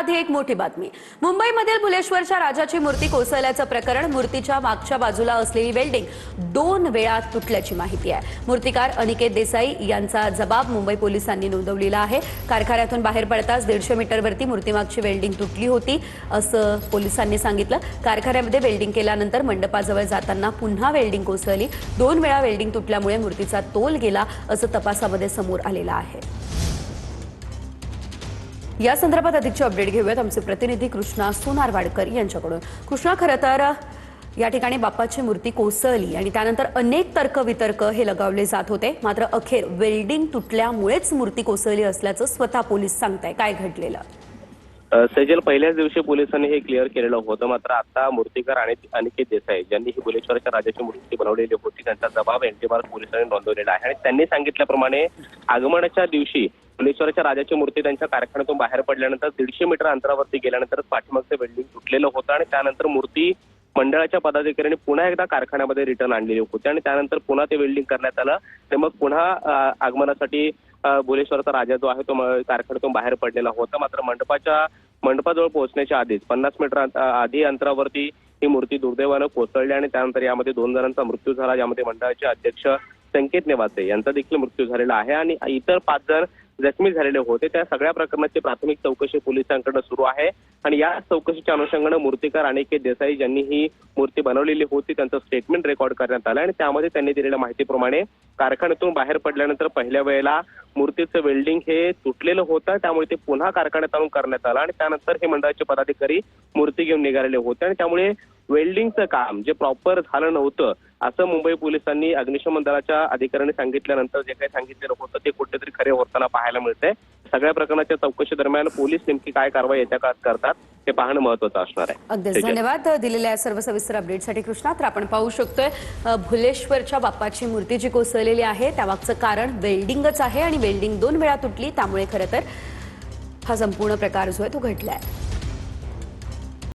त्याआधी एक मोठी बातमी। मुंबईमधील भुलेश्वरच्या राजाची मूर्ती कोसळल्याचं प्रकरण, मूर्तीच्या मागच्या बाजूला असलेली वेल्डिंग 2 वेळा तुटल्याची माहिती आहे। मूर्तिकार अनिकेत देसाई यांचा जबाब मुंबई पोलिसांनी नोंदवलेला आहे। कारखान्यातून बाहेर पडताच 150 मीटरवरती मूर्तीमागची वेल्डिंग तुटली होती असं पोलिसांनी सांगितलं। कारखान्यामध्ये वेल्डिंग केल्यानंतर मंडपाजवळ जाताना पुन्हा वेल्डिंग कोसळली। 2 वेळा वेल्डिंग तुटल्यामुळे मूर्तीचा तोल गेला असं तपासामध्ये समोर आलेलं आहे। या संदर्भात अधिकची अपडेट घेऊयात आमचे प्रतिनिधी कृष्णा सोनारवाडकर यांच्याकडून। कृष्णा, खरं तर या ठिकाणी बाप्पाची मूर्ती कोसळली आणि त्यानंतर अनेक तर्कवितर्क हे लगावले जात होते, मात्र अखेर वेल्डिंग तुटल्यामुळेच मूर्ती कोसळली असल्याचं स्वतः पोलीस सांगताय। काय घडलेलं? सेजल, पहिल्याच दिवशी पोलिसांनी हे क्लिअर केलेलं होतं, मात्र आता मूर्तिकार आणि अनिकेत देसाई ज्यांनी ही भुलेश्वरच्या राजाची मूर्ती बनवलेली होती त्यांचा जबाब एनटीआर पोलिसांनी नोंदवलेला आहे आणि त्यांनी सांगितल्याप्रमाणे आगमनाच्या दिवशी भुलेश्वरच्या राजाची मूर्ती त्यांच्या कारखान्यातून बाहेर पडल्यानंतर 150 मीटर अंतरावरती गेल्यानंतर पाठीमागचं वेल्डिंग तुटलेलं होतं आणि त्यानंतर मूर्ती मंडळाच्या पदाधिकाऱ्यांनी पुन्हा एकदा कारखान्यामध्ये रिटर्न आणलेली होती आणि त्यानंतर पुन्हा ते वेल्डिंग करण्यात आलं। ते मग पुन्हा आगमनासाठी भुलेश्वरचा राजा जो आहे तो कारखान्यातून बाहेर पडलेला होता, मात्र मंडपाजवळ पोहोचण्याच्या आधीच 50 मीटर आधी अंतरावरती ही मूर्ती दुर्दैवानं कोसळली आणि त्यानंतर यामध्ये 2 जणांचा मृत्यू झाला, यामध्ये मंडळाचे अध्यक्ष संकेत नेवासे यांचा देखील मृत्यू झालेला आहे आणि इतर 5 जण जखमी झालेले होते। त्या सगळ्या प्रकरणाची प्राथमिक चौकशी पोलिसांकडे सुरू आहे आणि या चौकशीच्या अनुषंगाने मूर्तिकार अनिकेत देसाई ज्यांनी ही मूर्ती बनवलेली होती त्यांचं स्टेटमेंट रेकॉर्ड करण्यात आलं आणि त्यामध्ये त्यांनी दिलेल्या माहितीप्रमाणे कारखान्यातून बाहेर पडल्यानंतर पहिल्या वेळेला मूर्तीचं वेल्डिंग हे तुटलेलं होतं, त्यामुळे ते पुन्हा कारखान्यात आणून करण्यात आलं आणि त्यानंतर हे मंडळाचे पदाधिकारी मूर्ती घेऊन निघालेले होते आणि त्यामुळे वेल्डिंगचं काम जे प्रॉपर झालं नव्हतं असं मुंबई पोलिसांनी अग्निशमन दलाच्या अधिकाऱ्यांनी सांगितल्यानंतर जे काही सांगितलेलं होतं ते कुठेतरी खरे होताना पाहायला मिळतंय। सगळ्या प्रकरणाच्या चौकशी दरम्यान पोलीस नेमकी काय कारवाई येत्या काळात करतात हे पाहणं महत्त्वाचं असणार आहे। अगदीच धन्यवाद दिलेल्या सर्व सविस्तर अपडेटसाठी कृष्णा। तर आपण पाहू शकतोय भुलेश्वरच्या बाप्पाची मूर्ती जी कोसळलेली आहे त्यामागचं कारण वेल्डिंगच आहे आणि वेल्डिंग 2 वेळा तुटली, त्यामुळे खरं तर हा संपूर्ण प्रकार जो आहे तो घडलाय।